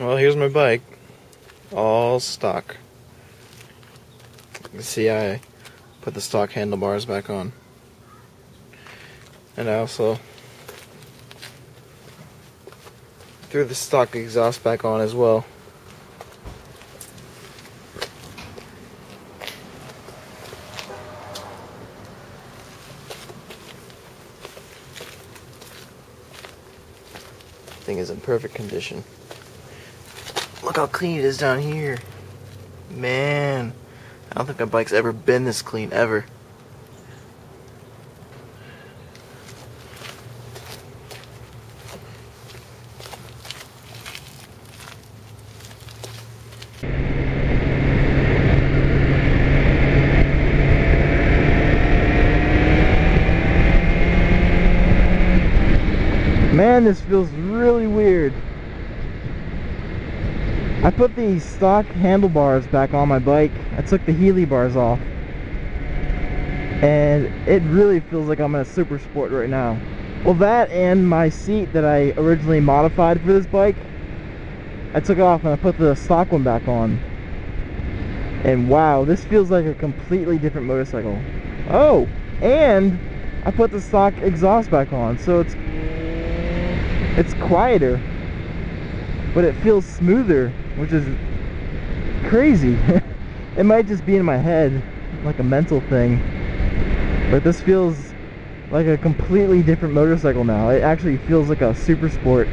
Well, here's my bike, all stock. You can see I put the stock handlebars back on. And I also threw the stock exhaust back on as well. Thing is in perfect condition. Look how clean it is down here. Man, I don't think my bike's ever been this clean, ever. Man, this feels really weird. I put the stock handlebars back on my bike. I took the Healy bars off. And it really feels like I'm in a super sport right now. Well, that and my seat that I originally modified for this bike, I took it off and I put the stock one back on. And wow, this feels like a completely different motorcycle. Oh, and I put the stock exhaust back on, so it's quieter, but it feels smoother, which is crazy. It might just be in my head, like a mental thing, but this feels like a completely different motorcycle now. It actually feels like a super sport.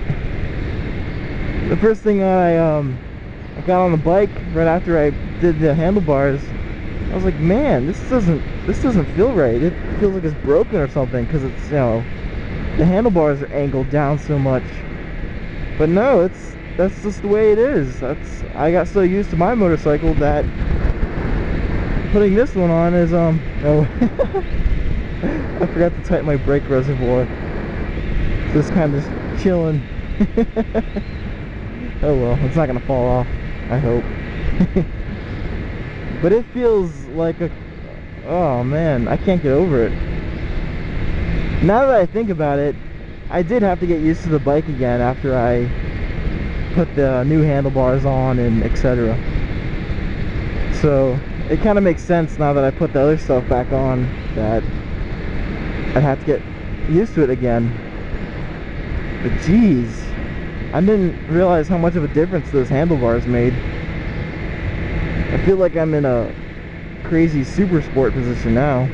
The first thing I got on the bike right after I did the handlebars, I was like, man, this doesn't feel right. It feels like it's broken or something, because it's, you know, the handlebars are angled down so much. But no, that's just the way it is. I got so used to my motorcycle that putting this one on is oh I forgot to tighten my brake reservoir. Just kind of chilling. Oh well, it's not gonna fall off, I hope. But it feels like a, oh man, I can't get over it. Now that I think about it, I did have to get used to the bike again after I put the new handlebars on and etc. So it kind of makes sense now that I put the other stuff back on that I'd have to get used to it again. But geez, I didn't realize how much of a difference those handlebars made. I feel like I'm in a crazy super sport position now,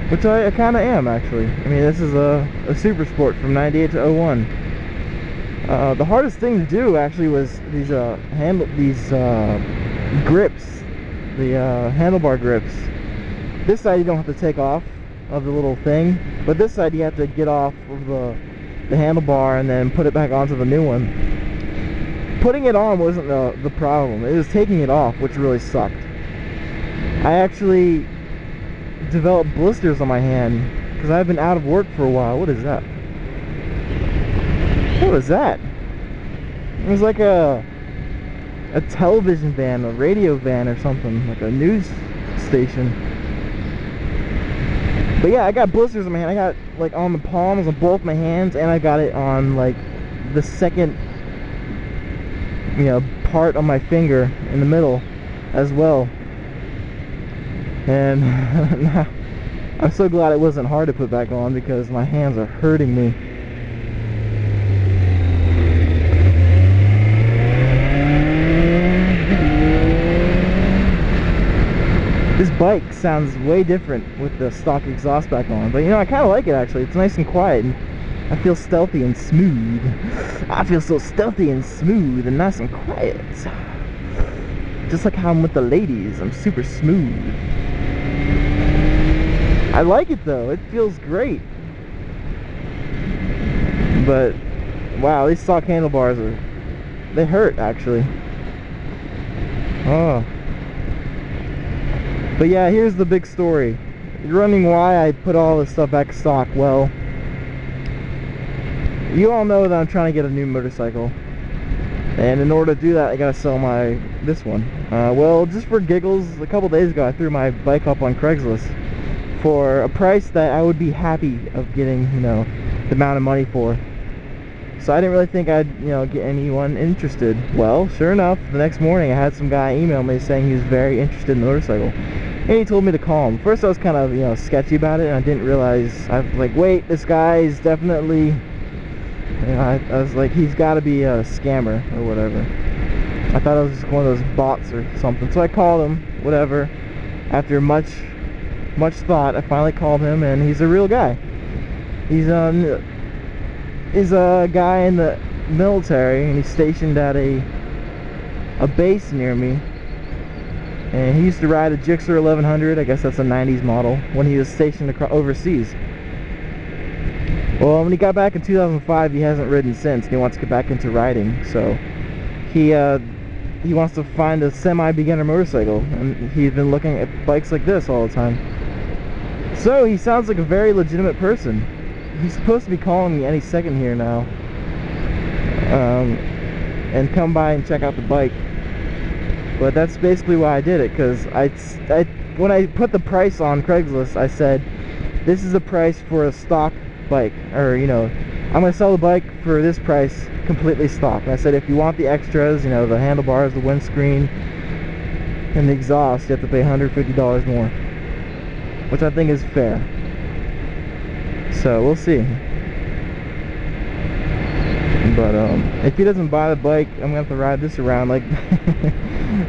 which I kind of am, actually. I mean, this is a super sport from 98 to 01. The hardest thing to do actually was these grips, the handlebar grips. This side you don't have to take off of the little thing, but this side you have to get off of the handlebar and then put it back onto the new one. Putting it on wasn't the problem. It was taking it off, which really sucked. I actually developed blisters on my hand because I've been out of work for a while. What is that? What was that? It was like a television van, a radio van or something, like a news station. But yeah, I got blisters on my hand. I got like on the palms of both my hands, and I got it on like the second, you know, part of my finger in the middle as well. And I'm so glad it wasn't hard to put back on because my hands are hurting me. This bike sounds way different with the stock exhaust back on, but you know, I kind of like it actually. It's nice and quiet, and I feel stealthy and smooth. I feel so stealthy and smooth and nice and quiet. Just like how I'm with the ladies, I'm super smooth. I like it though, it feels great. But wow, these stock handlebars they hurt actually. Oh. But yeah, here's the big story. You're wondering why I put all this stuff back stock. Well, you all know that I'm trying to get a new motorcycle, and in order to do that I gotta sell this one. Well, just for giggles, a couple days ago I threw my bike up on Craigslist for a price that I would be happy of getting, you know, the amount of money for. So I didn't really think I'd, you know, get anyone interested. Well, sure enough, the next morning I had some guy email me saying he was very interested in the motorcycle. And he told me to call him. First I was kind of, you know, sketchy about it, and I didn't realize, I was like, wait, this guy is definitely, you know, I was like, he's got to be a scammer or whatever. I thought it was just one of those bots or something. So I called him, whatever. After much thought, I finally called him, and he's a real guy. He's a guy in the military, and he's stationed at a base near me. And he used to ride a Gixxer 1100, I guess that's a 90s model, when he was stationed overseas. Well, when he got back in 2005, he hasn't ridden since, and he wants to get back into riding. So he wants to find a semi-beginner motorcycle, and he's been looking at bikes like this all the time. So he sounds like a very legitimate person. He's supposed to be calling me any second here now, and come by and check out the bike. But that's basically why I did it, because when I put the price on Craigslist, I said, this is the price for a stock bike, or, you know, I'm going to sell the bike for this price completely stock. And I said, if you want the extras, you know, the handlebars, the windscreen, and the exhaust, you have to pay $150 more, which I think is fair. So we'll see. But if he doesn't buy the bike, I'm gonna have to ride this around like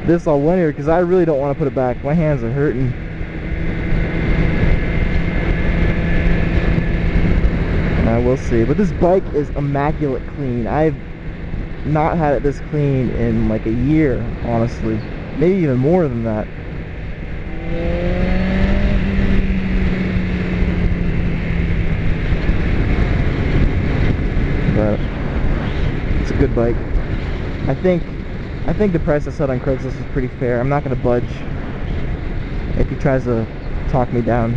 this all winter, because I really don't want to put it back. My hands are hurting. We'll see. But this bike is immaculate clean. I've not had it this clean in like a year, honestly. Maybe even more than that. But it's a good bike. I think the price I set on Craigslist is pretty fair. I'm not going to budge if he tries to talk me down.